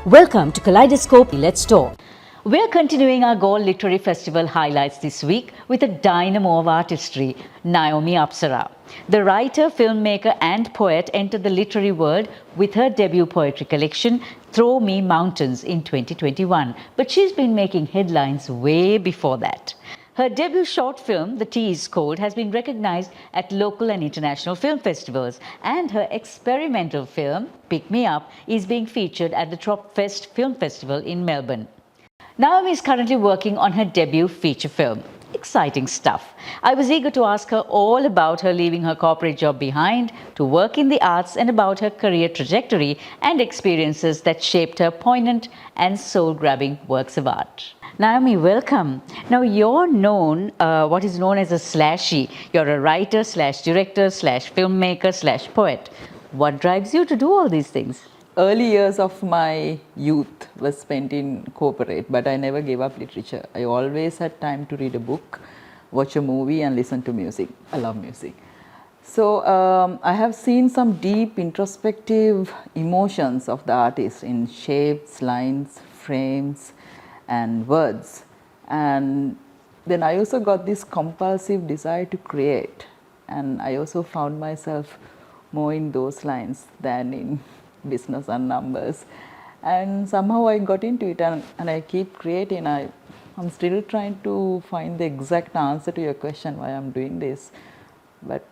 Welcome to Kaleidoscope Let's Talk. We're continuing our Galle Literary Festival highlights this week with a dynamo of artistry, Nayomi Apsara. The writer, filmmaker and poet entered the literary world with her debut poetry collection, Throw Me Mountains, in 2021. But she's been making headlines way before that. Her debut short film, The Tea is Cold, has been recognized at local and international film festivals, and her experimental film, Pick Me Up, is being featured at the Tropfest Film Festival in Melbourne. Nayomi is currently working on her debut feature film. Exciting stuff. I was eager to ask her all about her leaving her corporate job behind to work in the arts and about her career trajectory and experiences that shaped her poignant and soul-grabbing works of art. Nayomi, welcome. Now, you're known, what is known as a slashy. You're a writer slash director slash filmmaker slash poet. What drives you to do all these things? Early years of my youth was spent in corporate, but I never gave up literature. I always had time to read a book, watch a movie and listen to music. I love music. So I have seen some deep introspective emotions of the artist in shapes, lines, frames and words. And then I also got this compulsive desire to create, and I also found myself more in those lines than in business and numbers, and somehow I got into it, and I keep creating. I'm still trying to find the exact answer to your question why I'm doing this, but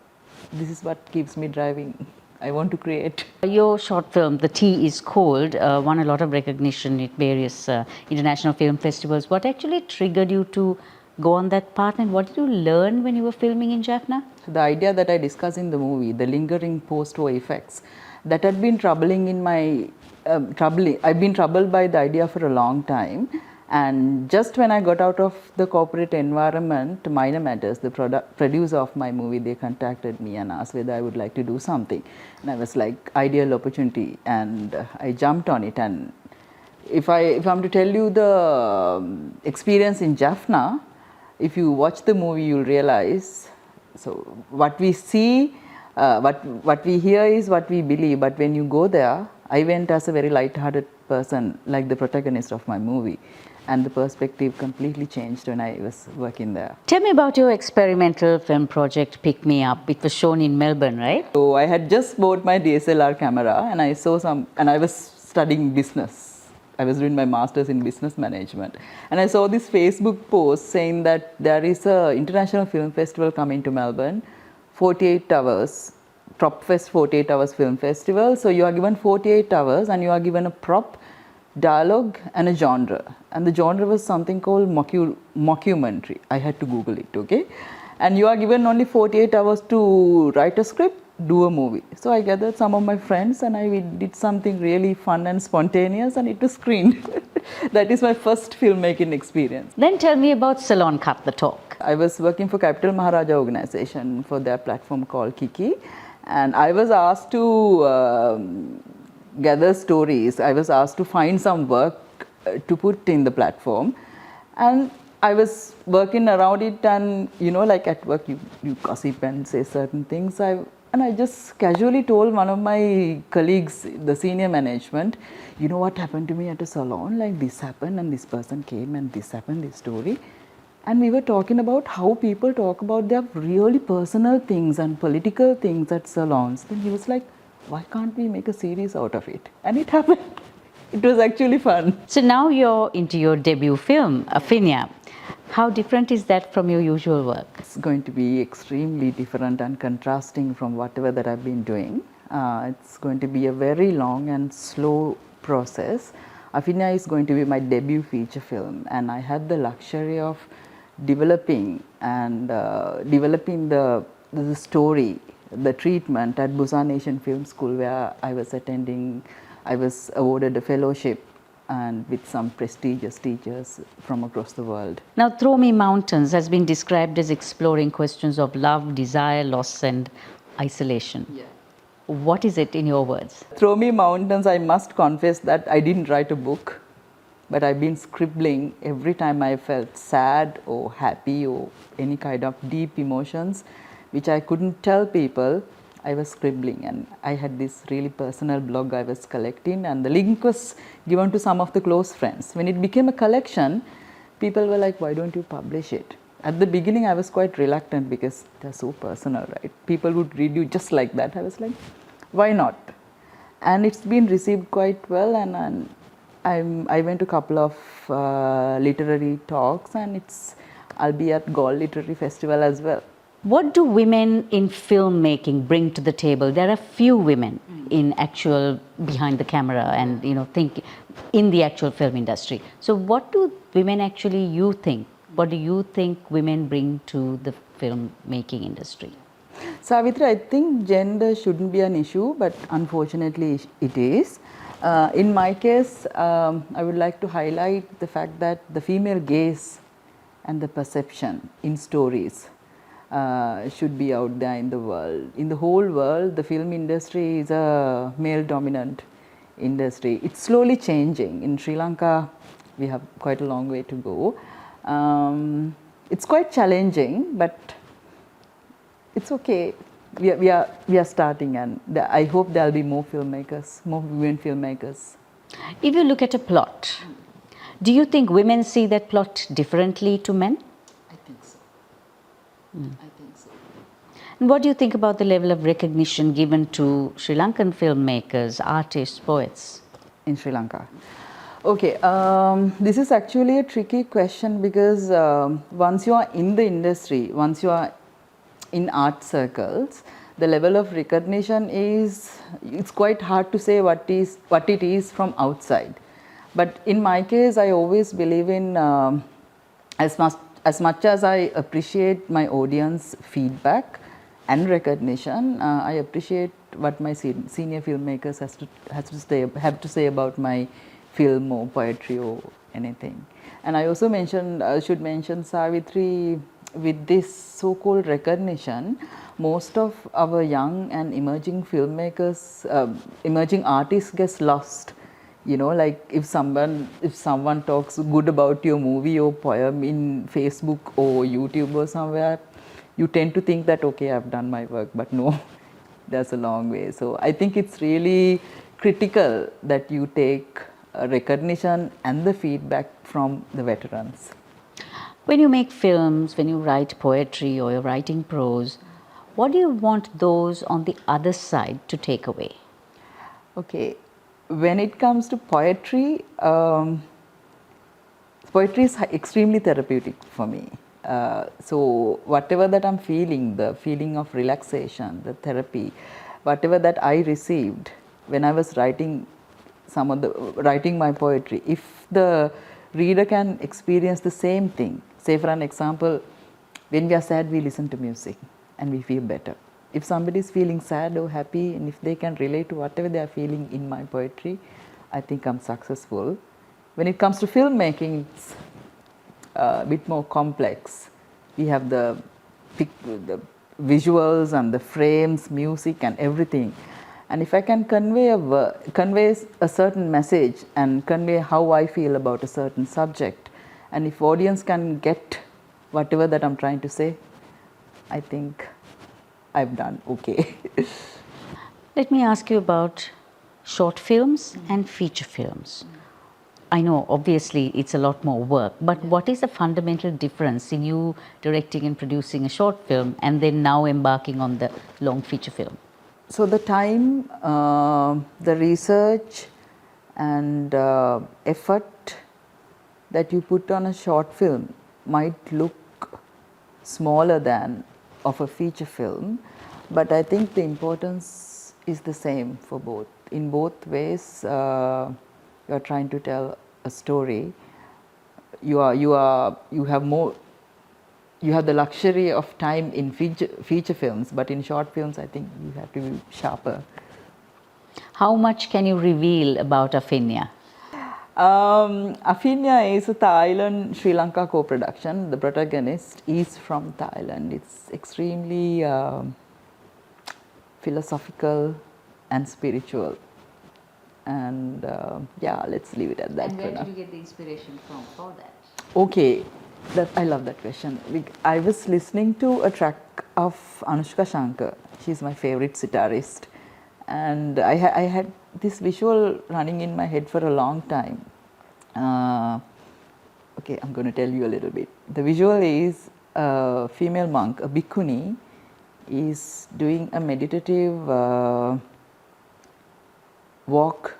this is what keeps me driving. I want to create. Your short film, The Tea is Cold, won a lot of recognition at various international film festivals. What actually triggered you to go on that path, and what did you learn when you were filming in Jaffna? So the idea that I discuss in the movie, the lingering post-war effects, that had been troubling in my I've been troubled by the idea for a long time, and just when I got out of the corporate environment, Minor Matters, the producer of my movie, they contacted me and asked whether I would like to do something, and I was like, ideal opportunity, and I jumped on it. And if I'm to tell you the experience in Jaffna, if you watch the movie, you'll realize. So what we see, what we hear is what we believe, but when you go there, I went as a very light-hearted person, like the protagonist of my movie, and the perspective completely changed when I was working there. Tell me about your experimental film project, Pick Me Up. It was shown in Melbourne, right? So I had just bought my DSLR camera, and I saw and I was studying business. I was doing my master's in business management, and I saw this Facebook post saying that there is an international film festival coming to Melbourne, 48 hours, Tropfest 48 hours film festival. So you are given 48 hours and you are given a prop, dialogue and a genre, and the genre was something called mockumentary. I had to Google it, okay? And you are given only 48 hours to write a script, do a movie. So I gathered some of my friends and I did something really fun and spontaneous, and it was screened. That is my first filmmaking experience. Then tell me about Salon Cut the Talk. I was working for Capital Maharaja organization for their platform called Kiki, and I was asked to gather stories. I was asked to find some work to put in the platform, and I was working around it, and you know, like at work you gossip and say certain things. And I just casually told one of my colleagues, the senior management, you know what happened to me at a salon, like this happened and this person came and this happened, this story. And we were talking about how people talk about their really personal things and political things at salons. Then he was like, why can't we make a series out of it? And it happened. It was actually fun. So now you're into your debut film, Afinia. How different is that from your usual work? It's going to be extremely different and contrasting from whatever that I've been doing. It's going to be a very long and slow process. Afinia is going to be my debut feature film, and I had the luxury of developing the story, the treatment at Busan Asian Film School, where I was attending. I was awarded a fellowship and with some prestigious teachers from across the world. Now, Throw Me Mountains has been described as exploring questions of love, desire, loss and isolation. Yeah. What is it in your words? Throw Me Mountains, I must confess that I didn't write a book, but I've been scribbling every time I felt sad or happy or any kind of deep emotions which I couldn't tell people. I was scribbling, and I had this really personal blog I was collecting, and the link was given to some of the close friends. When it became a collection, people were like, why don't you publish it? At the beginning, I was quite reluctant because they're so personal, right? People would read you just like that. I was like, why not? And it's been received quite well, and I went to a couple of literary talks, and I'll be at Galle Literary Festival as well. What do women in filmmaking bring to the table? There are few women in actual behind the camera and think in the actual film industry. So what do women actually you think? What do you think women bring to the filmmaking industry? Savithri, I think gender shouldn't be an issue, but unfortunately it is. In my case, I would like to highlight the fact that the female gaze and the perception in stories should be out there in the world. In the whole world, the film industry is a male-dominant industry. It's slowly changing. In Sri Lanka, we have quite a long way to go. It's quite challenging, but it's okay. We are starting, and I hope there'll be more filmmakers, more women filmmakers. If you look at a plot, do you think women see that plot differently to men? I think so. I think so. And what do you think about the level of recognition given to Sri Lankan filmmakers, artists, poets? In Sri Lanka. Okay, this is actually a tricky question because once you are in the industry, once you are in art circles, the level of recognition it's quite hard to say what it is from outside. But in my case, I always believe in as much as I appreciate my audience feedback and recognition, I appreciate what my senior filmmakers have to say about my film or poetry or anything. And I also should mention, Savithri, with this so-called recognition, most of our young and emerging filmmakers, emerging artists gets lost. Like if someone talks good about your movie or poem in Facebook or YouTube or somewhere, you tend to think that, okay, I've done my work, but no, there's a long way. So I think it's really critical that you take recognition and the feedback from the veterans. When you make films, when you write poetry or you're writing prose, what do you want those on the other side to take away? Okay, when it comes to poetry, poetry is extremely therapeutic for me. So whatever that I'm feeling, the feeling of relaxation, the therapy, whatever that I received when I was writing my poetry, if the reader can experience the same thing, say for an example, when we are sad, we listen to music and we feel better. If somebody is feeling sad or happy, and if they can relate to whatever they are feeling in my poetry, I think I'm successful. When it comes to filmmaking, it's a bit more complex. We have the visuals and the frames, music and everything. And if I can convey a certain message and convey how I feel about a certain subject, and if audience can get whatever that I'm trying to say, I think I've done okay. Let me ask you about short films and feature films. I know obviously it's a lot more work, but what is the fundamental difference in you directing and producing a short film and then now embarking on the long feature film? So the time, the research and effort that you put on a short film might look smaller than of a feature film, but I think the importance is the same for both. In both ways, you are trying to tell a story. You have the luxury of time in feature films, but in short films, I think you have to be sharper. How much can you reveal about Afinya? Afinya is a Thailand-Sri Lanka co-production. The protagonist is from Thailand. It's extremely philosophical and spiritual. And yeah, let's leave it at that. And where did you get the inspiration from for that? Okay, I love that question. I was listening to a track of Anushka Shankar. She's my favorite sitarist. And I had this visual running in my head for a long time. Okay, I'm going to tell you a little bit. The visual is a female monk, a bhikkhuni, is doing a meditative walk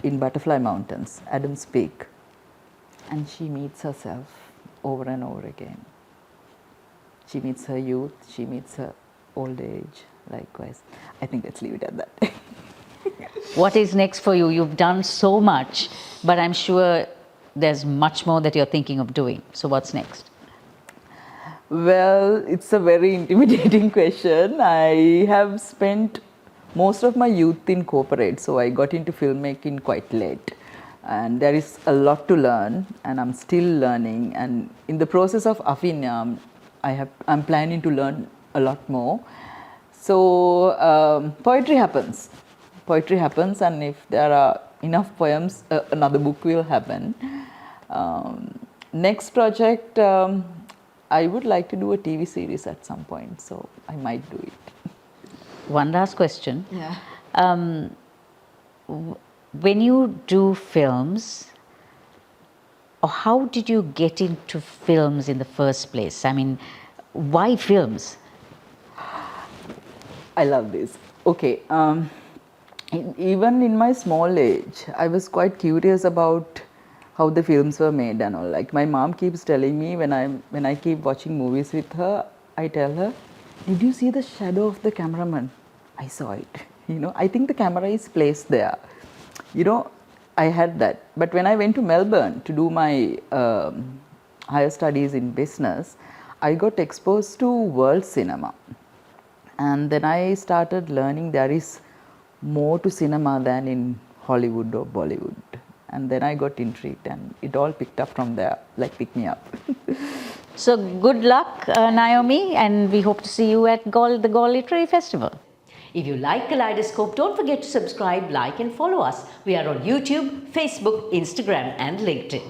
in Butterfly Mountains, Adam's Peak. And she meets herself over and over again. She meets her youth, she meets her old age, likewise. I think let's leave it at that. What is next for you? You've done so much, but I'm sure there's much more that you're thinking of doing. So what's next? Well, it's a very intimidating question. I have spent most of my youth in corporate, so I got into filmmaking quite late. And there is a lot to learn, and I'm still learning. And in the process of Afinyam, I'm planning to learn a lot more. So poetry happens. Poetry happens, and if there are enough poems, another book will happen. Next project, I would like to do a TV series at some point, so I might do it. One last question. Yeah. When you do films, or how did you get into films in the first place? I mean, why films? I love this. Okay. Even in my small age, I was quite curious about how the films were made and all. Like my mom keeps telling me when I keep watching movies with her, I tell her, "Did you see the shadow of the cameraman?" I saw it. I think the camera is placed there. I had that. But when I went to Melbourne to do my higher studies in business, I got exposed to world cinema. And then I started learning there is more to cinema than in Hollywood or Bollywood. And then I got intrigued, and it all picked up from there, like pick me up. So good luck, Nayomi, and we hope to see you at the Galle Literary Festival. If you like Kaleidoscope, don't forget to subscribe, like and follow us. We are on YouTube, Facebook, Instagram and LinkedIn.